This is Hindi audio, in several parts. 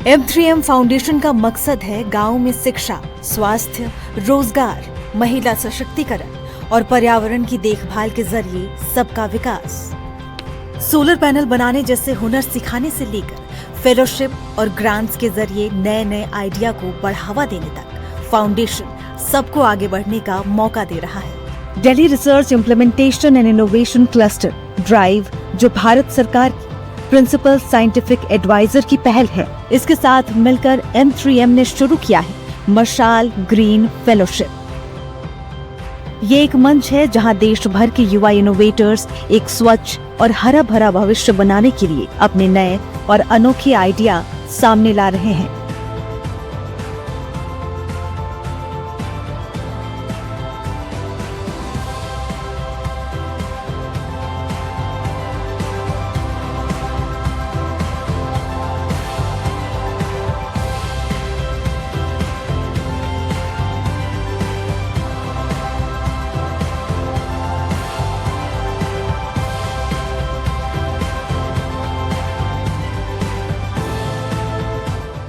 M3M फाउंडेशन का मकसद है गांव में शिक्षा, स्वास्थ्य, रोजगार, महिला सशक्तिकरण और पर्यावरण की देखभाल के जरिए सबका विकास। सोलर पैनल बनाने जैसे हुनर सिखाने से लेकर फेलोशिप और ग्रांट्स के जरिए नए नए आइडिया को बढ़ावा देने तक फाउंडेशन सबको आगे बढ़ने का मौका दे रहा है। Delhi research implementation and innovation cluster drive, जो भारत सरकार की प्रिंसिपल साइंटिफिक एडवाइजर की पहल है, इसके साथ मिलकर M3M ने शुरू किया है मशाल ग्रीन फेलोशिप। ये एक मंच है जहां देश भर के युवा इनोवेटर्स एक स्वच्छ और हरा भरा भविष्य बनाने के लिए अपने नए और अनोखे आइडिया सामने ला रहे हैं।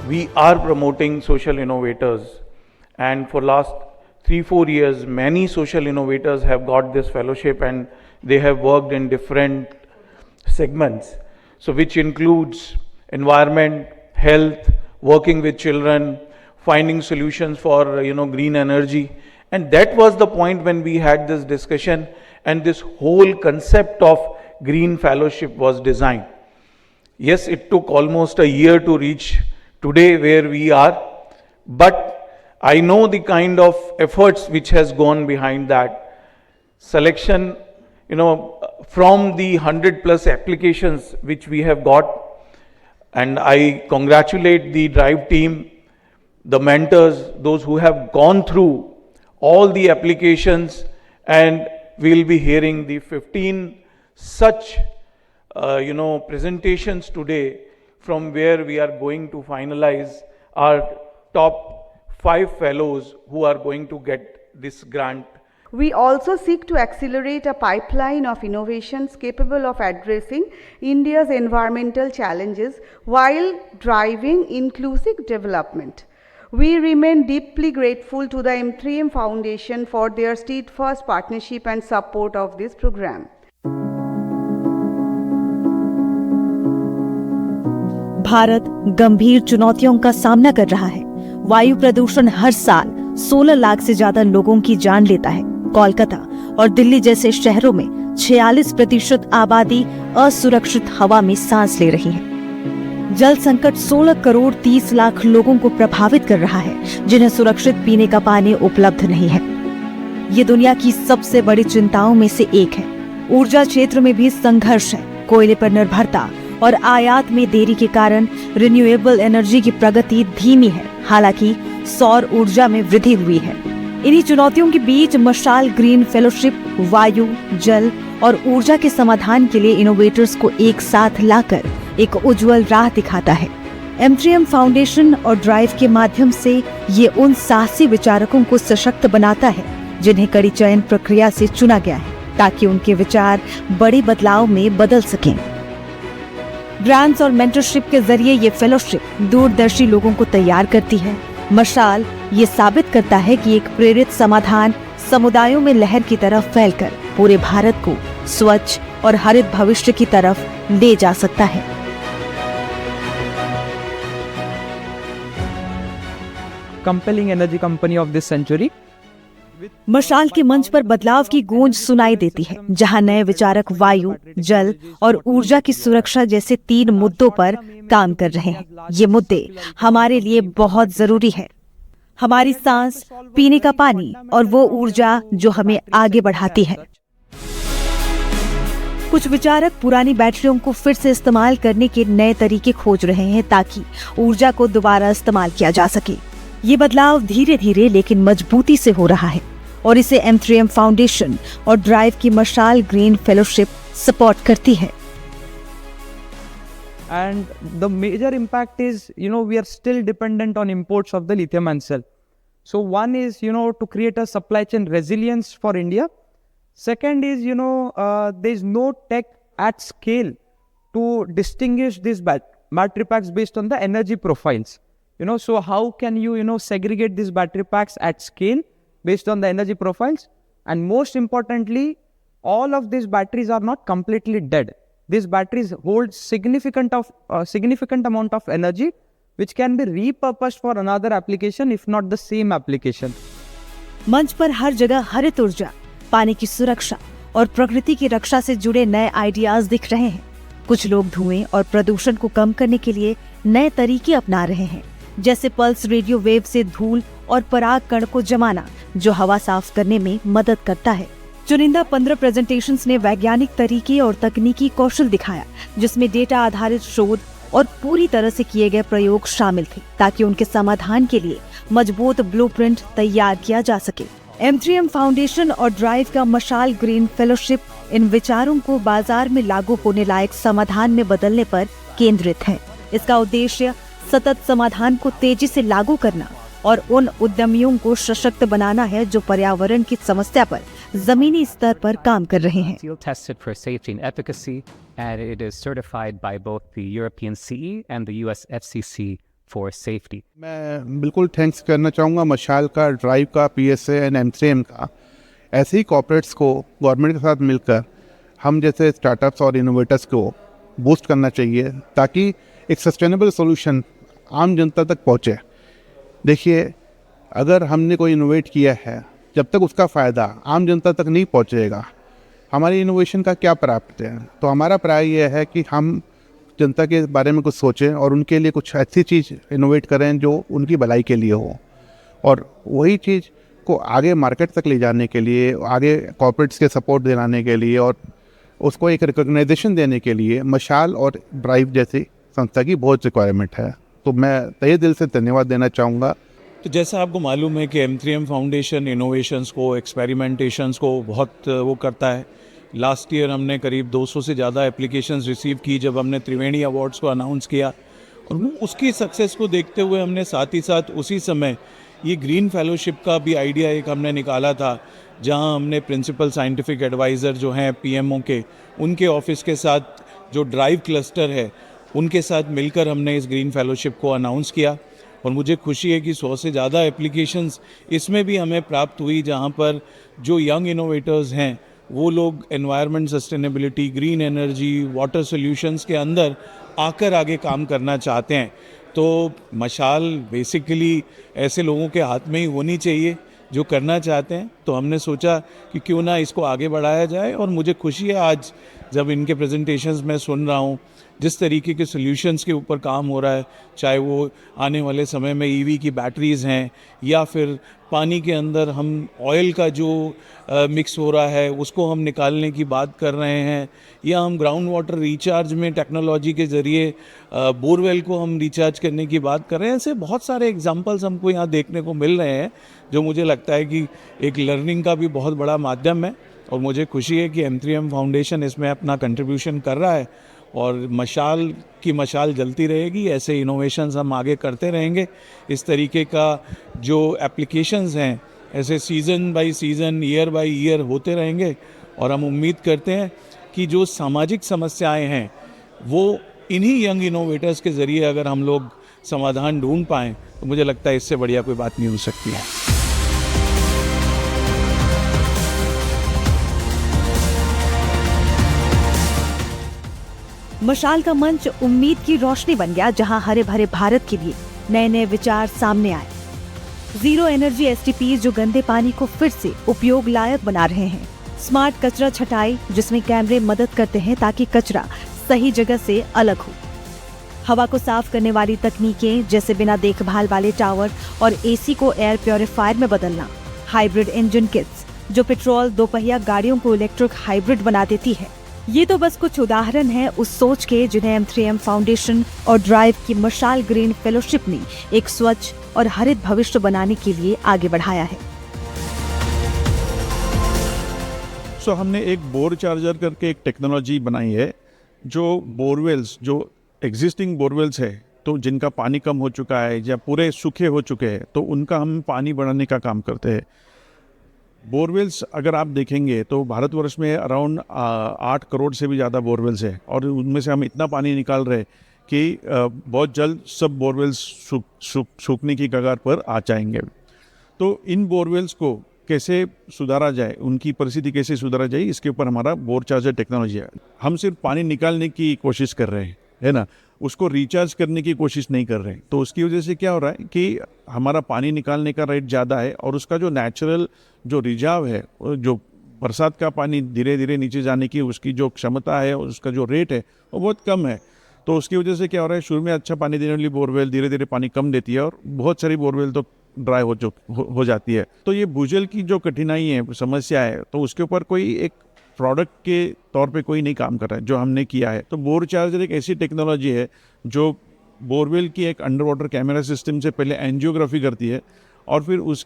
We are promoting social innovators, and for last 3-4 years many social innovators have got this fellowship and they have worked in different segments, so which includes environment, health, working with children, finding solutions for green energy. And that was the point when we had this discussion and this whole concept of green fellowship was designed. Yes, it took almost a year to reach today where we are, but I know the kind of efforts which has gone behind that selection, from the 100 plus applications which we have got. And I congratulate the drive team, the mentors, those who have gone through all the applications, and we'll be hearing the 15 such presentations today, from where we are going to finalize our top 5 fellows who are going to get this grant. We also seek to accelerate a pipeline of innovations capable of addressing India's environmental challenges while driving inclusive development. We remain deeply grateful to the M3M Foundation for their steadfast partnership and support of this program. Bharat गंभीर चुनौतियों का सामना कर रहा है। वायु प्रदूषण हर साल 16 लाख से ज्यादा लोगों की जान लेता है। कोलकाता और दिल्ली जैसे शहरों में 46% आबादी असुरक्षित हवा में सांस ले रही है। जल संकट 16 करोड़ 30 लाख लोगों को प्रभावित कर रहा है, जिन्हें सुरक्षित पीने का पानी उपलब्ध नहीं है। ये दुनिया की सबसे बड़ी चिंताओं में से एक है। ऊर्जा क्षेत्र में भी संघर्ष है। कोयले पर निर्भरता और आयात में देरी के कारण रिन्यूएबल एनर्जी की प्रगति धीमी है, हालांकि सौर ऊर्जा में वृद्धि हुई है। इन्हीं चुनौतियों के बीच मशाल ग्रीन फेलोशिप वायु, जल और ऊर्जा के समाधान के लिए इनोवेटर्स को एक साथ लाकर एक उज्जवल राह दिखाता है। M3M फाउंडेशन और ड्राइव के माध्यम से ये उन साहसी विचारकों को सशक्त बनाता है जिन्हें कड़ी चयन प्रक्रिया से चुना गया है, ताकि उनके विचार बड़े बदलाव में बदल सकें। ग्रांट्स और मेंटरशिप के जरिए ये फेलोशिप दूरदर्शी लोगों को तैयार करती है। मशाल ये साबित करता है कि एक प्रेरित समाधान समुदायों में लहर की तरफ फैलकर पूरे भारत को स्वच्छ और हरित भविष्य की तरफ ले जा सकता है। Compelling energy company of this century. मशाल के मंच पर बदलाव की गूंज सुनाई देती है, जहां नए विचारक वायु, जल और ऊर्जा की सुरक्षा जैसे 3 मुद्दों पर काम कर रहे हैं। ये मुद्दे हमारे लिए बहुत जरूरी है। हमारी सांस, पीने का पानी और वो ऊर्जा जो हमें आगे बढ़ाती है। कुछ विचारक पुरानी बैटरियों को फिर से इस्तेमाल करने के नए तरीके खोज रहे हैं, ताकि ऊर्जा को दोबारा इस्तेमाल किया जा सके। ये बदलाव धीरे धीरे लेकिन मजबूती से हो रहा है, और इसे M3M फाउंडेशन और ड्राइव की मशाल ग्रीन फेलोशिप सपोर्ट करती है। And the major impact is, we are still dependent on imports of the lithium-ion cell. So one is, to create a supply chain resilience for India. Second is, there is no tech at scale to distinguish this battery packs based on the energy profiles. So how can you segregate these battery packs at scale based on the energy profiles? And most importantly, all of these batteries are not completely dead. These batteries hold significant amount of energy which can be repurposed for another application, if not the same application. मंच पर हर जगह हरित ऊर्जा, पानी की सुरक्षा और प्रकृति की रक्षा से जुड़े नए आइडियाज दिख रहे हैं। कुछ लोग धुएं और प्रदूषण को कम करने के लिए नए तरीके अपना रहे हैं, जैसे पल्स रेडियो वेव से धूल और पराग कण को जमाना, जो हवा साफ करने में मदद करता है। चुनिंदा 15 प्रेजेंटेशंस ने वैज्ञानिक तरीके और तकनीकी कौशल दिखाया, जिसमें डेटा आधारित शोध और पूरी तरह से किए गए प्रयोग शामिल थे, ताकि उनके समाधान के लिए मजबूत ब्लूप्रिंट तैयार किया जा सके। M3M फाउंडेशन और ड्राइव का मशाल ग्रीन फेलोशिप इन विचारों को बाजार में लागू होने लायक समाधान में बदलने पर केंद्रित है। इसका उद्देश्य सतत समाधान को तेजी से लागू करना और उन उद्यमियों को सशक्त बनाना है जो पर्यावरण की समस्या पर जमीनी स्तर पर काम कर रहे हैं। Field tested for safety and efficacy, and it is certified by both the European CE and the US FCC for safety. मैं बिल्कुल थैंक्स करना चाहूँगा मशाल का, ड्राइव का, PSA एंड M3M का। ऐसे ही कॉर्पोरेट्स को गवर्नमेंट के साथ मिलकर हम जैसे स्टार्टअप्स और इनोवेटर्स को बूस्ट करना चाहिए, ताकि एक सस्टेनेबल सोल्यूशन आम जनता तक पहुँचे। देखिए, अगर हमने कोई इनोवेट किया है, जब तक उसका फ़ायदा आम जनता तक नहीं पहुँचेगा, हमारी इनोवेशन का क्या प्राप्त है। तो हमारा प्राय ये है कि हम जनता के बारे में कुछ सोचें और उनके लिए कुछ ऐसी चीज़ इनोवेट करें जो उनकी भलाई के लिए हो, और वही चीज़ को आगे मार्केट तक ले जाने के लिए, आगे कॉर्पोरेट्स के सपोर्ट दिलाने के लिए और उसको एक रिकॉग्नाइजेशन देने के लिए मशाल और ड्राइव जैसी संस्था की बहुत रिक्वायरमेंट है। तो मैं तहे दिल से धन्यवाद देना चाहूँगा। तो जैसा आपको मालूम है कि M3M फाउंडेशन इनोवेशंस को, एक्सपेरिमेंटेशंस को बहुत वो करता है। लास्ट ईयर हमने करीब 200 से ज़्यादा एप्लीकेशंस रिसीव की जब हमने त्रिवेणी अवार्ड्स को अनाउंस किया, और उसकी सक्सेस को देखते हुए हमने साथ ही साथ उसी समय ये ग्रीन फेलोशिप का भी आइडिया एक हमने निकाला था, जहां हमने प्रिंसिपल साइंटिफिक एडवाइज़र जो हैं PMO के, उनके ऑफिस के साथ जो ड्राइव क्लस्टर है उनके साथ मिलकर हमने इस ग्रीन फेलोशिप को अनाउंस किया। और मुझे खुशी है कि 100 से ज़्यादा एप्लीकेशंस इसमें भी हमें प्राप्त हुई, जहां पर जो यंग इनोवेटर्स हैं वो लोग environment sustainability, green energy, water solutions के अंदर आकर आगे काम करना चाहते हैं। तो मशाल बेसिकली ऐसे लोगों के हाथ में ही होनी चाहिए जो करना चाहते हैं। तो हमने सोचा कि क्यों ना इसको आगे बढ़ाया जाए, और मुझे खुशी है आज जब इनके प्रेजेंटेशंस में सुन रहा हूँ जिस तरीके के सॉल्यूशंस के ऊपर काम हो रहा है, चाहे वो आने वाले समय में EV की बैटरीज़ हैं, या फिर पानी के अंदर हम ऑयल का जो मिक्स हो रहा है उसको हम निकालने की बात कर रहे हैं, या हम ग्राउंड वाटर रिचार्ज में टेक्नोलॉजी के ज़रिए बोरवेल को हम रिचार्ज करने की बात कर रहे हैं। ऐसे बहुत सारे एग्जांपल्स हमको यहाँ देखने को मिल रहे हैं, जो मुझे लगता है कि एक लर्निंग का भी बहुत बड़ा माध्यम है। और मुझे खुशी है कि M3M फाउंडेशन इसमें अपना कंट्रीब्यूशन कर रहा है, और मशाल की मशाल जलती रहेगी। ऐसे इनोवेशंस हम आगे करते रहेंगे। इस तरीके का जो एप्लीकेशंस हैं ऐसे season by season, year by year होते रहेंगे, और हम उम्मीद करते हैं कि जो सामाजिक समस्याएं हैं वो इन्हीं यंग इनोवेटर्स के ज़रिए अगर हम लोग समाधान ढूंढ पाएँ, तो मुझे लगता है इससे बढ़िया कोई बात नहीं हो सकती है। मशाल का मंच उम्मीद की रोशनी बन गया, जहां हरे भरे भारत के लिए नए नए विचार सामने आए। जीरो एनर्जी STPs जो गंदे पानी को फिर से उपयोग लायक बना रहे हैं। स्मार्ट कचरा छटाई, जिसमें कैमरे मदद करते हैं ताकि कचरा सही जगह से अलग हो। हवा को साफ करने वाली तकनीकें, जैसे बिना देखभाल वाले टावर और AC को एयर प्योरीफायर में बदलना। हाइब्रिड इंजन किट्स, जो पेट्रोल दोपहिया गाड़ियों को इलेक्ट्रिक हाइब्रिड बना देती है। ये तो बस कुछ उदाहरण हैं उस सोच के जिन्हें M3M फाउंडेशन और ड्राइव की मशाल ग्रीन फेलोशिप ने एक स्वच्छ और हरित भविष्य बनाने के लिए आगे बढ़ाया है। हमने एक बोर चार्जर करके एक टेक्नोलॉजी बनाई है, जो बोरवेल्स, जो एग्जिस्टिंग बोरवेल्स है, तो जिनका पानी कम हो चुका है या पूरे सूखे हो चुके हैं, तो उनका हम पानी बढ़ाने का काम करते हैं। बोरवेल्स अगर आप देखेंगे तो भारतवर्ष में अराउंड 8 करोड़ से भी ज़्यादा बोरवेल्स है, और उनमें से हम इतना पानी निकाल रहे हैं कि बहुत जल्द सब बोरवेल्स सूखने की कगार पर आ जाएंगे। तो इन बोरवेल्स को कैसे सुधारा जाए, उनकी परिस्थिति कैसे सुधारा जाए, इसके ऊपर हमारा बोर चार्जर टेक्नोलॉजी है। हम सिर्फ पानी निकालने की कोशिश कर रहे हैं, है ना, उसको रिचार्ज करने की कोशिश नहीं कर रहे हैं। तो उसकी वजह से क्या हो रहा है कि हमारा पानी निकालने का रेट ज़्यादा है और उसका जो नेचुरल जो रिझाव है, जो बरसात का पानी धीरे धीरे नीचे जाने की उसकी जो क्षमता है, उसका जो रेट है वो बहुत कम है। तो उसकी वजह से क्या हो रहा है, शुरू में अच्छा पानी देने वाली बोरवेल धीरे धीरे पानी कम देती है और बहुत सारी बोरवेल तो ड्राई हो जाती है। तो ये भूजल की जो कठिनाई है, समस्या है, तो उसके ऊपर कोई एक प्रोडक्ट के तौर पे कोई नहीं काम कर रहा है जो हमने किया है। तो बोर चार्जर एक ऐसी टेक्नोलॉजी है जो बोरवेल की एक अंडर वाटर कैमरा सिस्टम से पहले एंजियोग्राफी करती है और फिर उस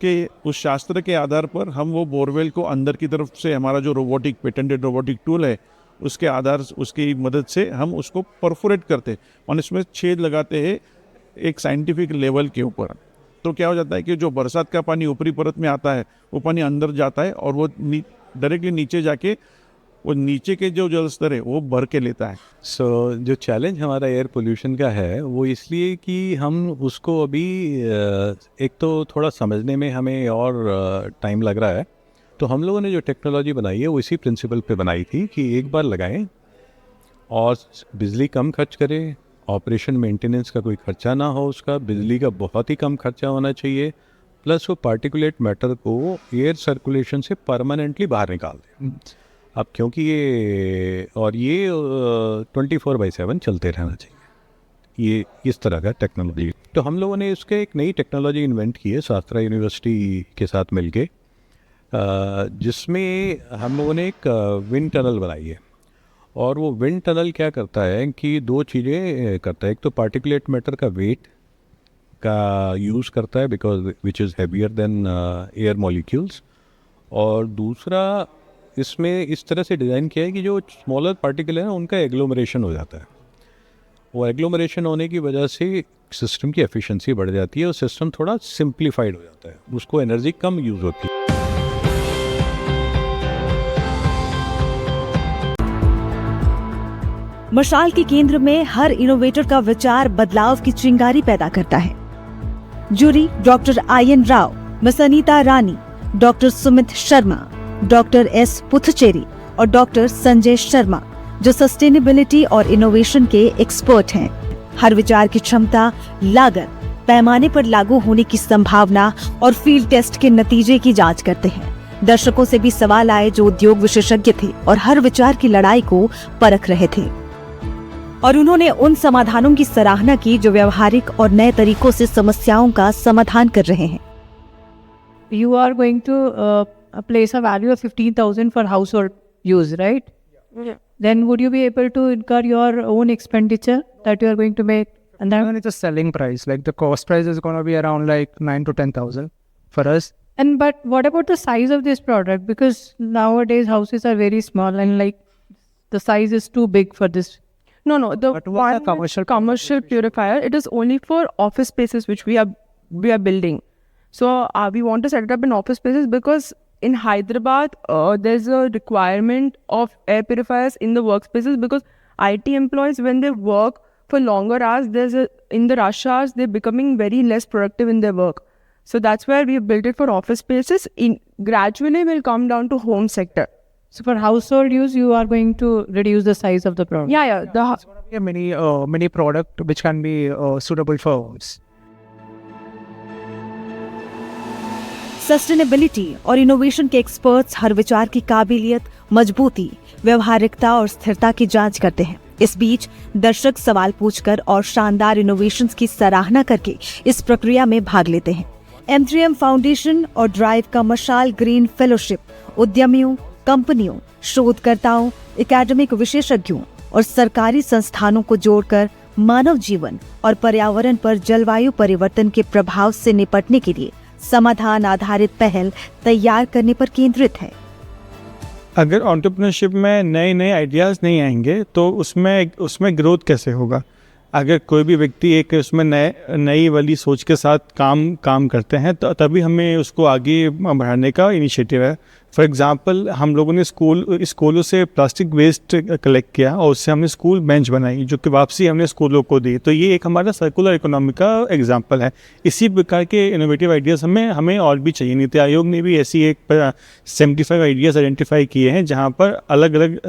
शास्त्र के आधार पर हम वो बोरवेल को अंदर की तरफ से हमारा जो रोबोटिक पेटेंटेड रोबोटिक टूल है उसके आधार उसकी मदद से हम उसको परफोरेट करते हैं और इसमें छेद लगाते हैं एक साइंटिफिक लेवल के ऊपर। तो क्या हो जाता है कि जो बरसात का पानी ऊपरी परत में आता है वो पानी अंदर जाता है और वो डायरेक्टली नीचे जाके वो नीचे के जो जल स्तर है वो भर के लेता है। जो चैलेंज हमारा एयर पोल्यूशन का है वो इसलिए कि हम उसको अभी एक तो थोड़ा समझने में हमें और टाइम लग रहा है। तो हम लोगों ने जो टेक्नोलॉजी बनाई है वो इसी प्रिंसिपल पे बनाई थी कि एक बार लगाएं और बिजली कम खर्च करें, ऑपरेशन मेंटेनेंस का कोई खर्चा ना हो, उसका बिजली का बहुत ही कम खर्चा होना चाहिए, प्लस वो पार्टिकुलेट मैटर को एयर सर्कुलेशन से परमानेंटली बाहर निकाल दें। अब क्योंकि ये 24/7 चलते रहना चाहिए, ये इस तरह का टेक्नोलॉजी। तो हम लोगों ने इसके एक नई टेक्नोलॉजी इन्वेंट की है शास्त्रा यूनिवर्सिटी के साथ मिलके, जिसमें हम लोगों ने एक विंड टनल बनाई है। और वो विंड टनल क्या करता है कि दो चीज़ें करता है। एक तो पार्टिकुलेट मैटर का वेट का यूज़ करता है because which is heavier than air molecules, और दूसरा इसमें इस तरह से डिज़ाइन किया है कि जो स्मॉलर पार्टिकल है ना उनका एग्लोमरेशन हो जाता है। वो एग्लोमरेशन होने की वजह से सिस्टम की एफिशिएंसी बढ़ जाती है और सिस्टम थोड़ा सिंप्लीफाइड हो जाता है, उसको एनर्जी कम यूज़ होती है। मशाल के केंद्र में हर इनोवेटर का विचार बदलाव की चिंगारी पैदा करता है। Jury doctor Ayan Rao, miss Anita Rani, doctor Sumit Sharma, doctor S Puthucheri और डॉक्टर संजय शर्मा, जो सस्टेनेबिलिटी और इनोवेशन के एक्सपर्ट हैं। हर विचार की क्षमता, लागत, पैमाने पर लागू होने की संभावना और फील्ड टेस्ट के नतीजे की जांच करते हैं। दर्शकों से भी सवाल आए जो उद्योग विशेषज्ञ थे और हर विचार की लड़ाई को परख रहे थे, और उन्होंने उन समाधानों की सराहना की जो व्यवहारिक और नए तरीकों से समस्याओं का समाधान कर रहे हैं। You are going to place a value of 15,000 for household use, right? Yeah. Then would you be able to incur your own expenditure that you are going to make? And then, And it's a selling price. Like the cost price is going to be around like 9 to 10,000 for us. but what about the size of this product? Because nowadays houses are very small and like the size is too big for this. No, the But what's the one commercial purifier, it is only for office spaces which we are building. So we want to set it up in office spaces because in Hyderabad there's a requirement of air purifiers in the workspaces, because IT employees, when they work for longer hours, in the rush hours they're becoming very less productive in their work. So that's where we have built it for office spaces. Gradually will come down to home sector. So for household use, you are going to reduce the size of the product. Yeah. It's going to be a mini product which can be suitable for homes. Sustainability और इनोवेशन के एक्सपर्ट्स हर विचार की काबिलियत, मजबूती, व्यवहारिकता और स्थिरता की जांच करते हैं। इस बीच दर्शक सवाल पूछकर और शानदार इनोवेशंस की सराहना करके इस प्रक्रिया में भाग लेते हैं। M3M फाउंडेशन और ड्राइव का मशाल ग्रीन फेलोशिप उद्यमियों, कंपनियों, शोधकर्ताओं, एकेडमिक विशेषज्ञों और सरकारी संस्थानों को जोड़कर मानव जीवन और पर्यावरण पर जलवायु परिवर्तन के प्रभाव से निपटने के लिए समाधान आधारित पहल तैयार करने पर केंद्रित है। अगर एंटरप्रेन्योरशिप में नए नए आइडियाज़ नहीं आएंगे तो उसमें ग्रोथ कैसे होगा। अगर कोई भी व्यक्ति एक उसमें नई वाली सोच के साथ काम करते हैं तो तभी हमें उसको आगे बढ़ाने का इनिशिएटिव है। फॉर एग्जांपल हम लोगों ने स्कूलों से प्लास्टिक वेस्ट कलेक्ट किया और उससे हमने स्कूल बेंच बनाई जो कि वापसी हमने स्कूलों को दी। तो ये एक हमारा सर्कुलर इकोनॉमी का एग्जांपल है। इसी प्रकार के इनोवेटिव आइडियाज़ हमें और भी चाहिए। नीति आयोग ने भी ऐसी एक 75 आइडियाज़ आइडेंटिफाई किए हैं जहाँ पर अलग अलग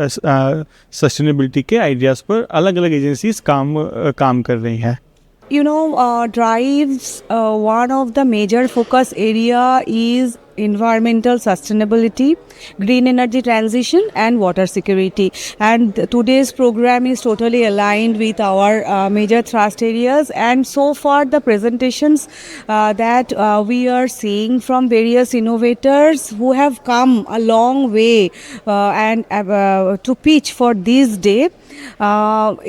सस्टेनेबिलिटी के आइडियाज़ पर अलग अलग एजेंसीज काम कर रही हैं। You know, drives one of the major focus area is environmental sustainability, green energy transition and water security, and today's program is totally aligned with our major thrust areas. And so far the presentations that we are seeing from various innovators who have come a long way and to pitch for this day,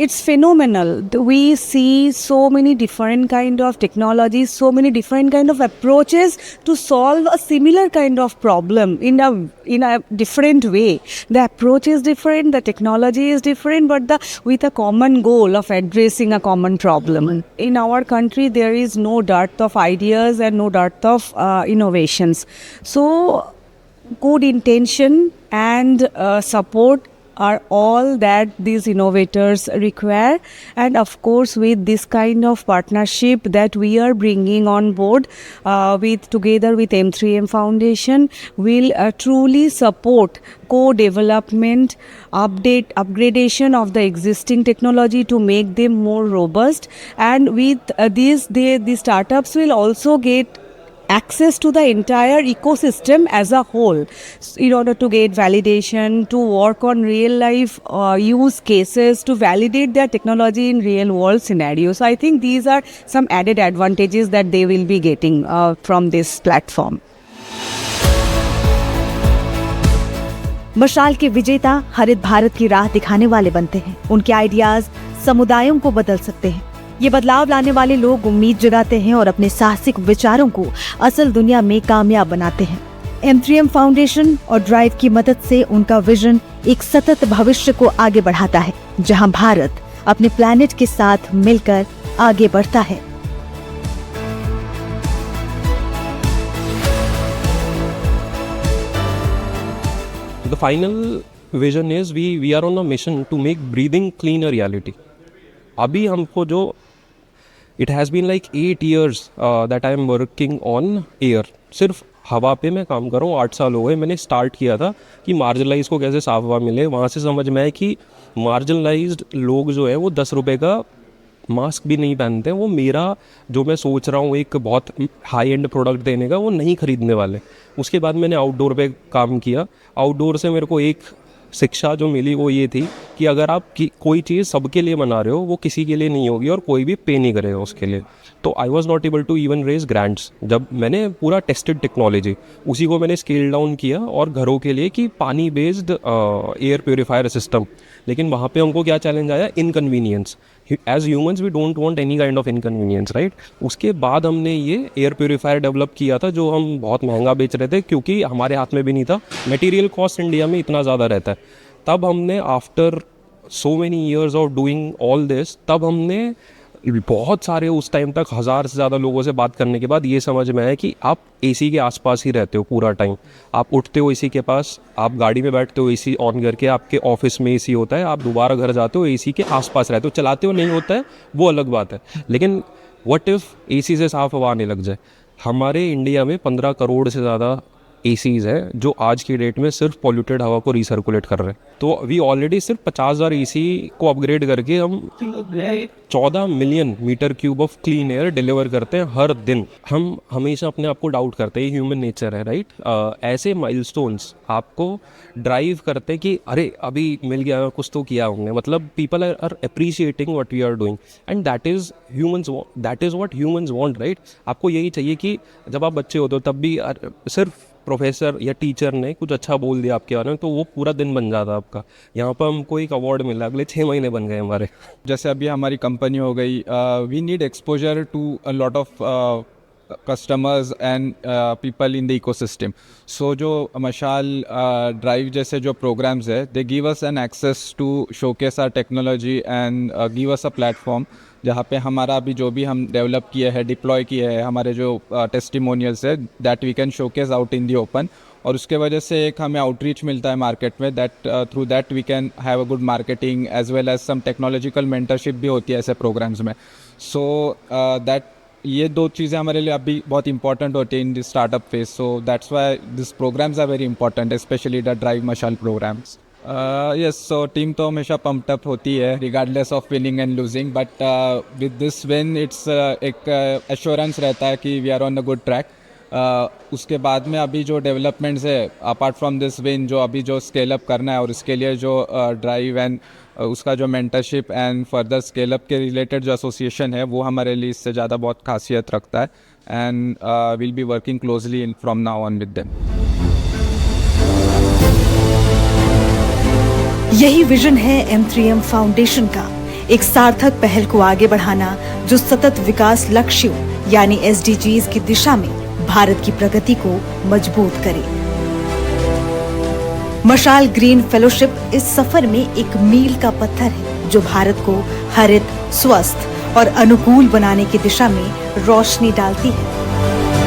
it's phenomenal. We see so many different kind of technologies, so many different kind of approaches to solve a similar kind of problem in a different way. The approach is different, the technology is different, but with a common goal of addressing a common problem. In our country there is no dearth of ideas and no dearth of innovations. So good intention and support are all that these innovators require, and of course with this kind of partnership that we are bringing on board together with M3M Foundation will truly support co-development, upgradation of the existing technology to make them more robust, and with these startups will also get access to the entire ecosystem as a whole in order to get validation, to work on real life use cases, to validate their technology in real world scenarios. So I think these are some added advantages that they will be getting from this platform. मशाल के विजेता हरित भारत की राह दिखाने वाले बनते हैं। उनके आइडियाज समुदायों को बदल सकते हैं। ये बदलाव लाने वाले लोग उम्मीद जगाते हैं और अपने साहसिक विचारों को असल दुनिया में कामयाब बनाते हैं। M3M फाउंडेशन और ड्राइव की मदद से उनका विजन एक सतत भविष्य को आगे बढ़ाता है, जहां भारत अपने प्लैनेट के साथ मिलकर आगे बढ़ता है। The final vision is we are on a mission to make breathing clean a reality. अभी हमको जो it has been like 8 years that I am working on air. सिर्फ हवा पे मैं काम कर रहा हूँ। 8 साल हो गए। मैंने स्टार्ट किया था कि मार्जिनलाइज को कैसे साफ हवा मिले। वहाँ से समझ में आया कि मार्जिनलाइज्ड लोग जो है वो 10 रुपये का मास्क भी नहीं पहनते। वो मेरा जो मैं सोच रहा हूँ एक बहुत हाई एंड प्रोडक्ट देने का, वो नहीं खरीदने वाले। उसके बाद मैंने आउटडोर पे काम किया। आउटडोर से मेरे को एक शिक्षा जो मिली वो ये थी कि अगर आप कोई चीज़ सबके लिए बना रहे हो वो किसी के लिए नहीं होगी और कोई भी पे नहीं करेगा उसके लिए। तो I was not able to even raise grants. जब मैंने पूरा टेस्टेड टेक्नोलॉजी उसी को मैंने स्केल डाउन किया और घरों के लिए कि पानी बेस्ड एयर प्योरीफायर सिस्टम। लेकिन वहाँ पे हमको क्या चैलेंज आया? Inconvenience. As humans we don't want any kind of inconvenience, right. उसके बाद हमने ये एयर प्योरीफायर डेवलप किया था जो हम बहुत महंगा बेच रहे थे क्योंकि हमारे हाथ में भी नहीं था। मटेरियल कॉस्ट इंडिया में इतना ज़्यादा रहता है। तब हमने after so many years of doing all this, तब हमने बहुत सारे उस टाइम तक 1000 से ज़्यादा लोगों से बात करने के बाद ये समझ में आया कि आप एसी के आसपास ही रहते हो पूरा टाइम। आप उठते हो एसी के पास, आप गाड़ी में बैठते हो एसी ऑन करके, आपके ऑफिस में एसी होता है, आप दोबारा घर जाते हो एसी के आसपास रहते हो। चलाते हो नहीं होता है वो अलग बात है, लेकिन व्हाट इफ़ एसी से साफ हवा आने लग जाए। हमारे इंडिया में 15 करोड़ से ज़्यादा एसीज़ है जो आज की डेट में सिर्फ पॉल्यूटेड हवा को रिसर्कुलेट कर रहे हैं। तो वी ऑलरेडी सिर्फ 50,000 एसी को अपग्रेड करके हम 14 million metre cube of clean air deliver करते हैं हर दिन। हम हमेशा अपने आप को डाउट करते हैं, ह्यूमन नेचर है, राइट। ऐसे माइलस्टोन्स आपको ड्राइव करते हैं कि अरे अभी मिल गया, कुछ तो किया हमने। मतलब people are appreciating what we are doing and that is what humans want, right. आपको यही चाहिए कि जब आप बच्चे होते हो तब भी सिर्फ प्रोफेसर या टीचर ने कुछ अच्छा बोल दिया आपके बारे में तो वो पूरा दिन बन जाता आपका। यहाँ पर हमको एक अवार्ड मिला, अगले 6 महीने बन गए हमारे। जैसे अभी हमारी कंपनी हो गई, we need exposure to a lot of customers and people in the ecosystem. So जो मशाल ड्राइव जैसे जो प्रोग्राम्स है, they give us an access to showcase our technology and give us a platform जहाँ पे हमारा अभी जो भी हम डेवलप किए हैं, डिप्लॉय किए हैं, हमारे जो टेस्टिमोनियल्स है, that we can showcase out in the open. और उसके वजह से एक हमें आउटरीच मिलता है मार्केट में, that through that we can have a good marketing as well as some technological mentorship भी होती है ऐसे प्रोग्राम्स में. सो दैट ये दो चीज़ें हमारे लिए अभी बहुत इंपॉर्टेंट होती है in this startup phase. So that's why this programmes are very important, specially the drive Mashaal programmes. Yes, so team तो हमेशा पम्प्ड अप होती है regardless of winning and losing, but with this win it's एक एश्योरेंस रहता है कि we are on a good track. उसके बाद में अभी जो डेवलपमेंट्स है अपार्ट फ्रॉम दिस विन, जो अभी जो स्केल अप करना है और इसके लिए जो ड्राइव एंड उसका जो mentorship and further scale up के रिलेटेड जो एसोसिएशन है वो हमारे लिए इससे ज़्यादा बहुत खासियत रखता है. And will be working closely from now on with them. यही विजन है M3M फाउंडेशन का, एक सार्थक पहल को आगे बढ़ाना जो सतत विकास लक्ष्यों यानी SDGs की दिशा में भारत की प्रगति को मजबूत करे. मशाल ग्रीन फेलोशिप इस सफर में एक मील का पत्थर है जो भारत को हरित, स्वस्थ और अनुकूल बनाने की दिशा में रोशनी डालती है.